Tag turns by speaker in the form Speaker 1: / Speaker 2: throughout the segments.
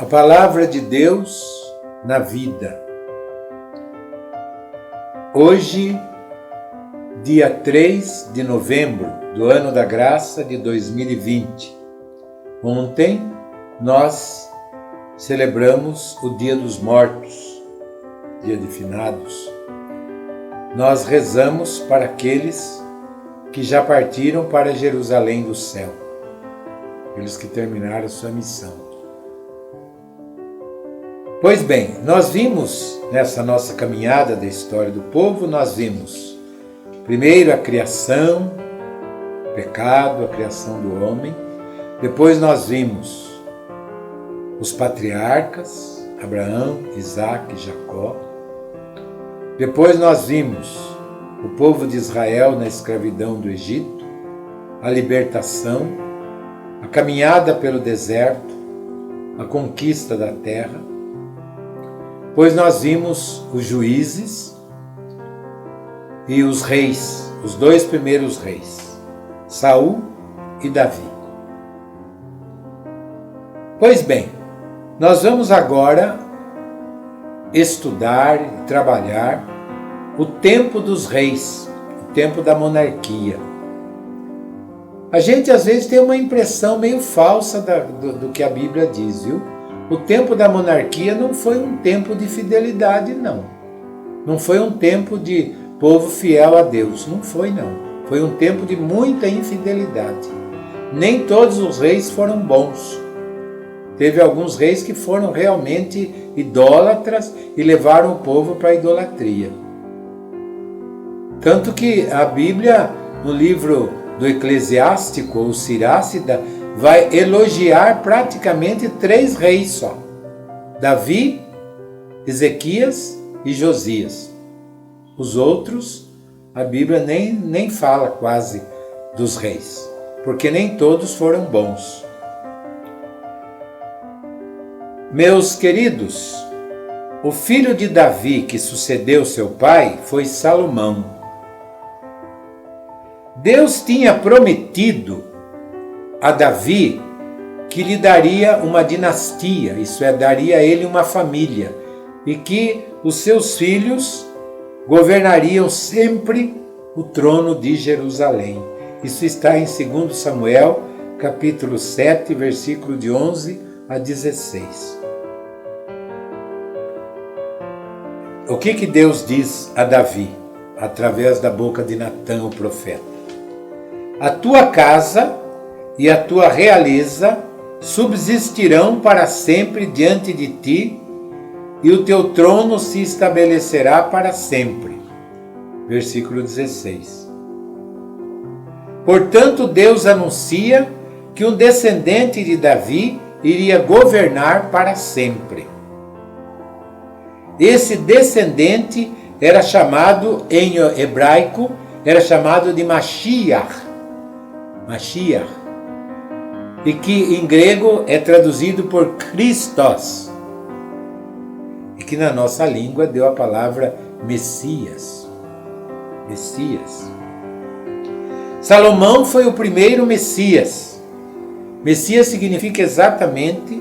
Speaker 1: A palavra de Deus na vida. Hoje, dia 3 de novembro do ano da graça de 2020. Ontem nós celebramos o Dia dos Mortos, Dia de Finados. Nós rezamos para aqueles que já partiram para Jerusalém do céu, aqueles que terminaram sua missão. Pois bem, nós vimos nessa nossa caminhada da história do povo, nós vimos primeiro a criação, o pecado, a criação do homem. Depois nós vimos os patriarcas, Abraão, Isaque e Jacó. Depois nós vimos o povo de Israel na escravidão do Egito, a libertação, a caminhada pelo deserto, a conquista da terra. Pois nós vimos os juízes e os reis, os dois primeiros reis, Saul e Davi. Pois bem, nós vamos agora estudar e trabalhar o tempo dos reis, o tempo da monarquia. A gente às vezes tem uma impressão meio falsa do que a Bíblia diz, viu? O tempo da monarquia não foi um tempo de fidelidade, não. Não foi um tempo de povo fiel a Deus, não foi, não. Foi um tempo de muita infidelidade. Nem todos os reis foram bons. Teve alguns reis que foram realmente idólatras e levaram o povo para a idolatria. Tanto que a Bíblia, no livro do Eclesiástico, ou Sirácida, vai elogiar praticamente 3 reis só: Davi, Ezequias e Josias. Os outros, a Bíblia nem fala quase dos reis, porque nem todos foram bons. Meus queridos, o filho de Davi que sucedeu seu pai foi Salomão. Deus tinha prometido a Davi que lhe daria uma dinastia, isso é, daria a ele uma família, e que os seus filhos governariam sempre o trono de Jerusalém. Isso está em 2 Samuel, capítulo 7, versículo de 11 a 16. O que Deus diz a Davi, através da boca de Natã, o profeta? A tua casa e a tua realeza subsistirão para sempre diante de ti, e o teu trono se estabelecerá para sempre. Versículo 16. Portanto, Deus anuncia que um descendente de Davi iria governar para sempre. Esse descendente era chamado, em hebraico, era chamado de Mashiach. Mashiach. E que em grego é traduzido por Christos. E que na nossa língua deu a palavra Messias. Messias. Salomão foi o primeiro Messias. Messias significa exatamente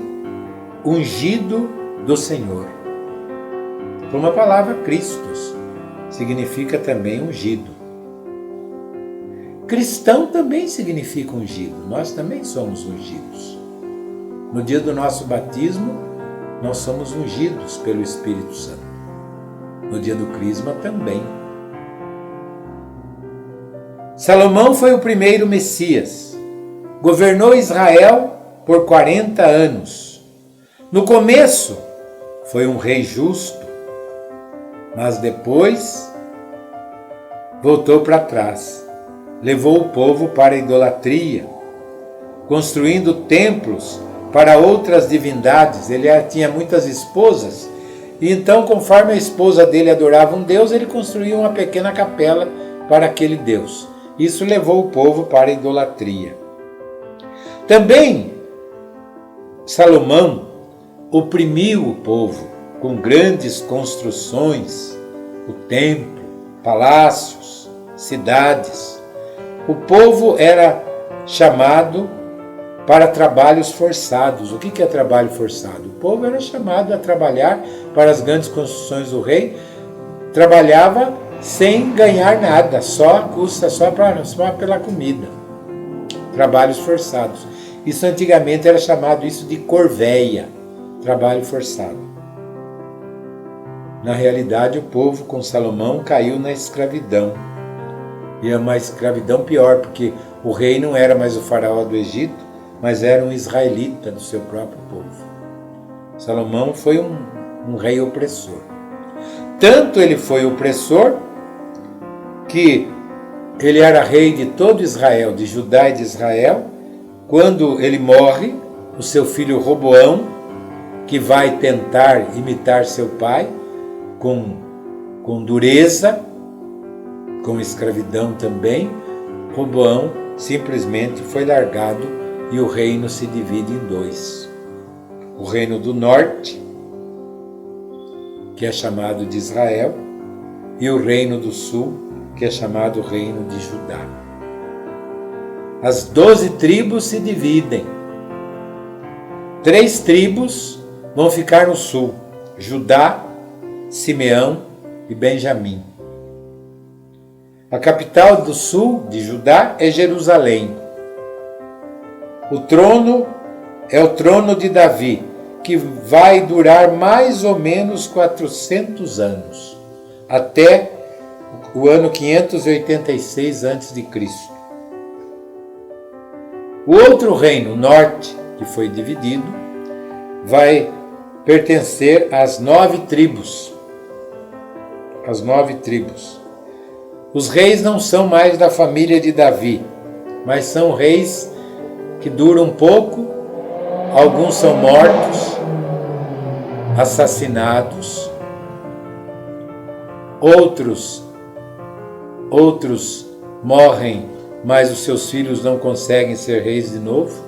Speaker 1: ungido do Senhor. Como a palavra Christos significa também ungido. Cristão também significa ungido, nós também somos ungidos. No dia do nosso batismo, nós somos ungidos pelo Espírito Santo. No dia do Crisma também. Salomão foi o primeiro Messias. Governou Israel por 40 anos. No começo, foi um rei justo, mas depois voltou para trás. Levou o povo para a idolatria, construindo templos para outras divindades. Ele tinha muitas esposas, e então, conforme a esposa dele adorava um deus, ele construía uma pequena capela para aquele deus. Isso levou o povo para a idolatria. Também, Salomão oprimiu o povo com grandes construções, o templo, palácios, cidades. O povo era chamado para trabalhos forçados. O que é trabalho forçado? O povo era chamado a trabalhar para as grandes construções do rei, trabalhava sem ganhar nada, só pela comida. Trabalhos forçados. Isso antigamente era chamado isso de corveia, trabalho forçado. Na realidade, o povo com Salomão caiu na escravidão. E é uma escravidão pior, porque o rei não era mais o faraó do Egito, mas era um israelita do seu próprio povo. Salomão foi um rei opressor. Tanto ele foi opressor, que ele era rei de todo Israel, de Judá e de Israel. Quando ele morre, o seu filho Roboão, que vai tentar imitar seu pai, com dureza, com escravidão também, Roboão simplesmente foi largado e o reino se divide em dois. O reino do norte, que é chamado de Israel, e o reino do sul, que é chamado reino de Judá. As 12 tribos se dividem. 3 tribos vão ficar no sul: Judá, Simeão e Benjamim. A capital do sul de Judá é Jerusalém. O trono é o trono de Davi, que vai durar mais ou menos 400 anos, até o ano 586 a.C. O outro reino, o norte, que foi dividido, vai pertencer às 9 tribos. As 9 tribos. Os reis não são mais da família de Davi, mas são reis que duram pouco, alguns são mortos, assassinados, outros morrem, mas os seus filhos não conseguem ser reis de novo.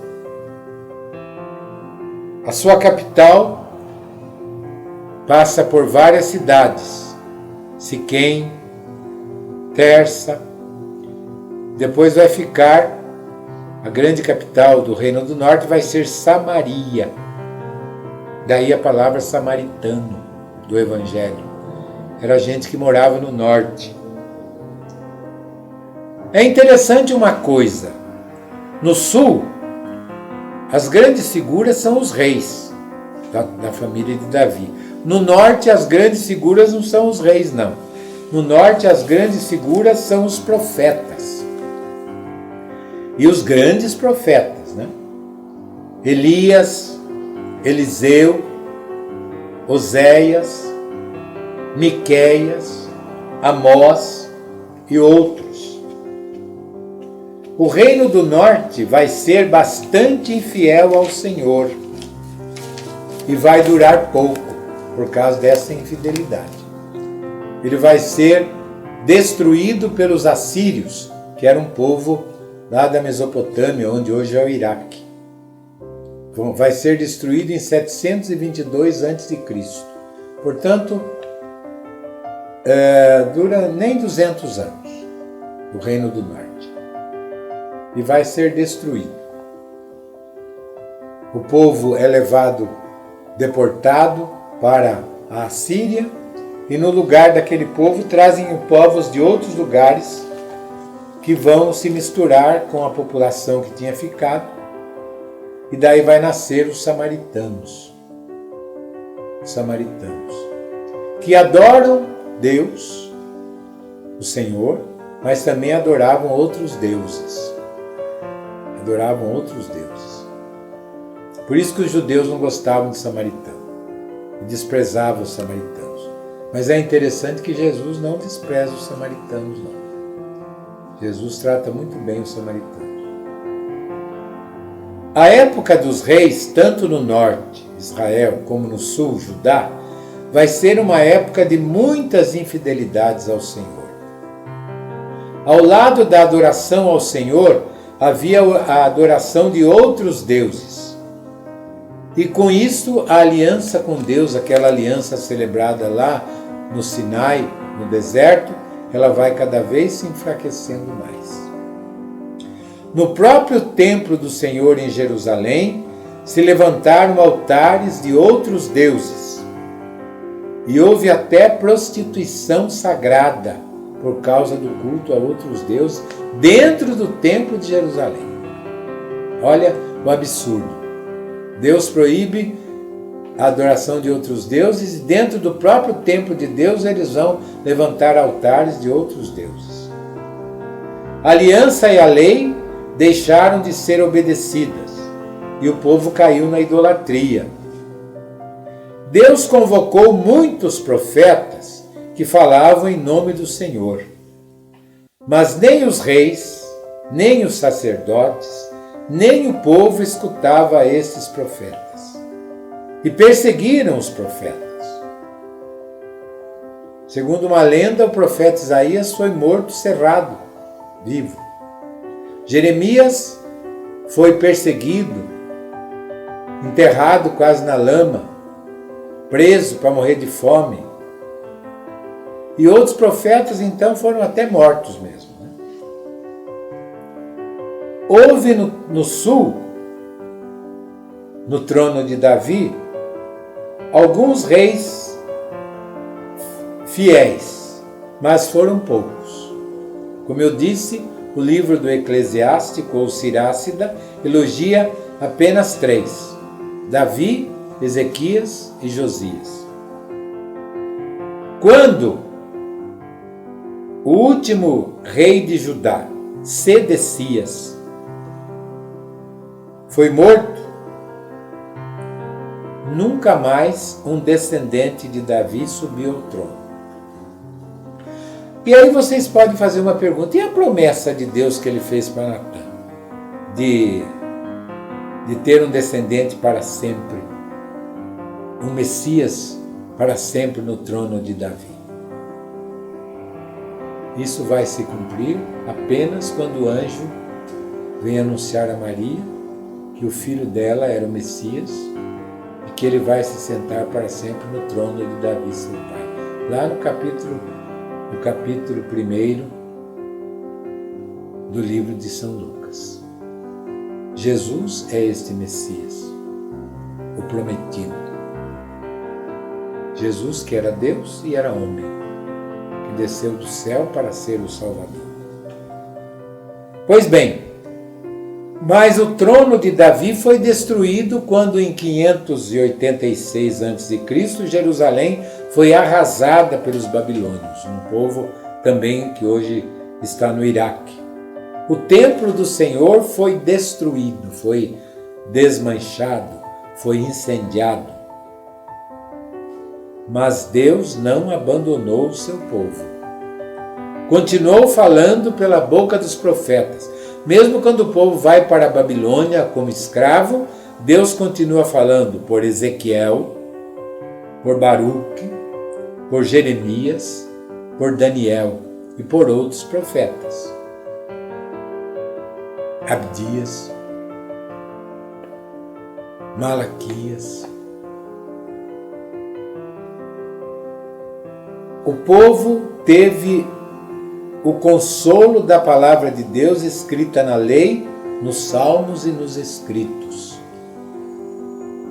Speaker 1: A sua capital passa por várias cidades: Siquém, Tersa. Depois vai ficar a grande capital do Reino do Norte, vai ser Samaria. Daí a palavra samaritano do Evangelho. Era gente que morava no norte. É interessante uma coisa: no sul, as grandes figuras são os reis da família de Davi. No norte, as grandes figuras não são os reis, não. No norte, as grandes figuras são os profetas. E os grandes profetas, né? Elias, Eliseu, Oséias, Miqueias, Amós e outros. O reino do norte vai ser bastante infiel ao Senhor e vai durar pouco por causa dessa infidelidade. Ele vai ser destruído pelos assírios, que era um povo lá da Mesopotâmia, onde hoje é o Iraque. Vai ser destruído em 722 a.C. Portanto, dura nem 200 anos, o Reino do Norte. E vai ser destruído. O povo é levado, deportado para a Síria, e no lugar daquele povo trazem povos de outros lugares que vão se misturar com a população que tinha ficado, e daí vai nascer os samaritanos. Os samaritanos, que adoram Deus, o Senhor, mas também adoravam outros deuses. Adoravam outros deuses. Por isso que os judeus não gostavam de samaritano e desprezavam os samaritanos. Mas é interessante que Jesus não despreza os samaritanos, não. Jesus trata muito bem os samaritanos. A época dos reis, tanto no norte, Israel, como no sul, Judá, vai ser uma época de muitas infidelidades ao Senhor. Ao lado da adoração ao Senhor, havia a adoração de outros deuses. E com isso, a aliança com Deus, aquela aliança celebrada lá no Sinai, no deserto, ela vai cada vez se enfraquecendo mais. No próprio templo do Senhor em Jerusalém, se levantaram altares de outros deuses. E houve até prostituição sagrada por causa do culto a outros deuses dentro do templo de Jerusalém. Olha o absurdo. Deus proíbe a adoração de outros deuses e dentro do próprio templo de Deus eles vão levantar altares de outros deuses. A aliança e a lei deixaram de ser obedecidas e o povo caiu na idolatria. Deus convocou muitos profetas que falavam em nome do Senhor. Mas nem os reis, nem os sacerdotes, nem o povo escutava a estes profetas. E perseguiram os profetas. Segundo uma lenda, o profeta Isaías foi morto cerrado, vivo. Jeremias foi perseguido, enterrado quase na lama, preso para morrer de fome. E outros profetas, então, foram até mortos mesmo. Né? Houve no sul, no trono de Davi, alguns reis fiéis, mas foram poucos. Como eu disse, o livro do Eclesiástico, ou Sirácida, elogia apenas 3. Davi, Ezequias e Josias. Quando o último rei de Judá, Sedecias, foi morto, nunca mais um descendente de Davi subiu ao trono. E aí vocês podem fazer uma pergunta: e a promessa de Deus que ele fez para Natã? De ter um descendente para sempre, um Messias para sempre no trono de Davi. Isso vai se cumprir apenas quando o anjo vem anunciar a Maria que o filho dela era o Messias e que ele vai se sentar para sempre no trono de Davi, seu pai. Lá no capítulo 1 do livro de São Lucas. Jesus é este Messias, o prometido. Jesus que era Deus e era homem, que desceu do céu para ser o Salvador. Pois bem, mas o trono de Davi foi destruído quando em 586 a.C. Jerusalém foi arrasada pelos babilônios, um povo também que hoje está no Iraque. O templo do Senhor foi destruído, foi desmanchado, foi incendiado. Mas Deus não abandonou o seu povo. Continuou falando pela boca dos profetas. Mesmo quando o povo vai para a Babilônia como escravo, Deus continua falando por Ezequiel, por Baruque, por Jeremias, por Daniel e por outros profetas. Abdias, Malaquias. O povo teve o consolo da palavra de Deus escrita na lei, nos salmos e nos escritos.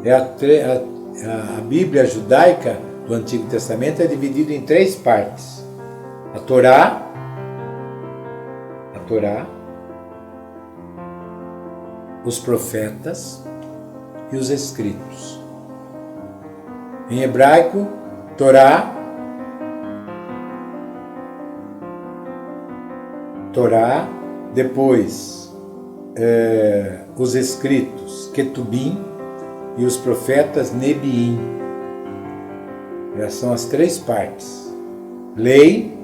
Speaker 1: A Bíblia judaica do Antigo Testamento é dividida em 3 partes. A Torá, os profetas e os escritos. Em hebraico, Torá, depois os escritos, Ketubim, e os profetas, Nebiim. Essas são as 3 partes: lei,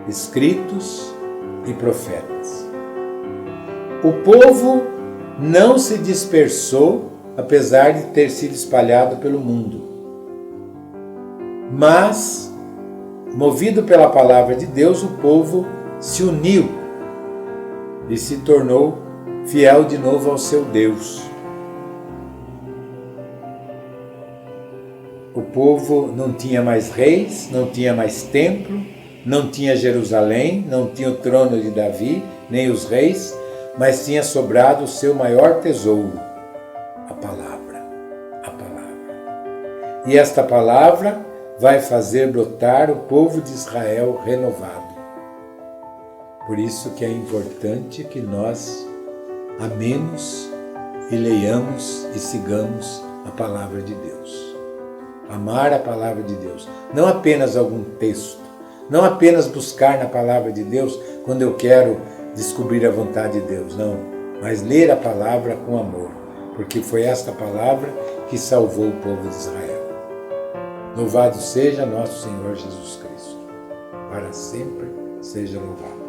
Speaker 1: escritos e profetas. O povo não se dispersou, apesar de ter sido espalhado pelo mundo. Mas, movido pela palavra de Deus, o povo se uniu e se tornou fiel de novo ao seu Deus. O povo não tinha mais reis, não tinha mais templo, não tinha Jerusalém, não tinha o trono de Davi, nem os reis, mas tinha sobrado o seu maior tesouro, a palavra, a palavra. E esta palavra vai fazer brotar o povo de Israel renovado. Por isso que é importante que nós amemos e leiamos e sigamos a palavra de Deus. Amar a palavra de Deus, não apenas algum texto, não apenas buscar na palavra de Deus quando eu quero descobrir a vontade de Deus, não, mas ler a palavra com amor, porque foi esta palavra que salvou o povo de Israel. Louvado seja nosso Senhor Jesus Cristo, para sempre seja louvado.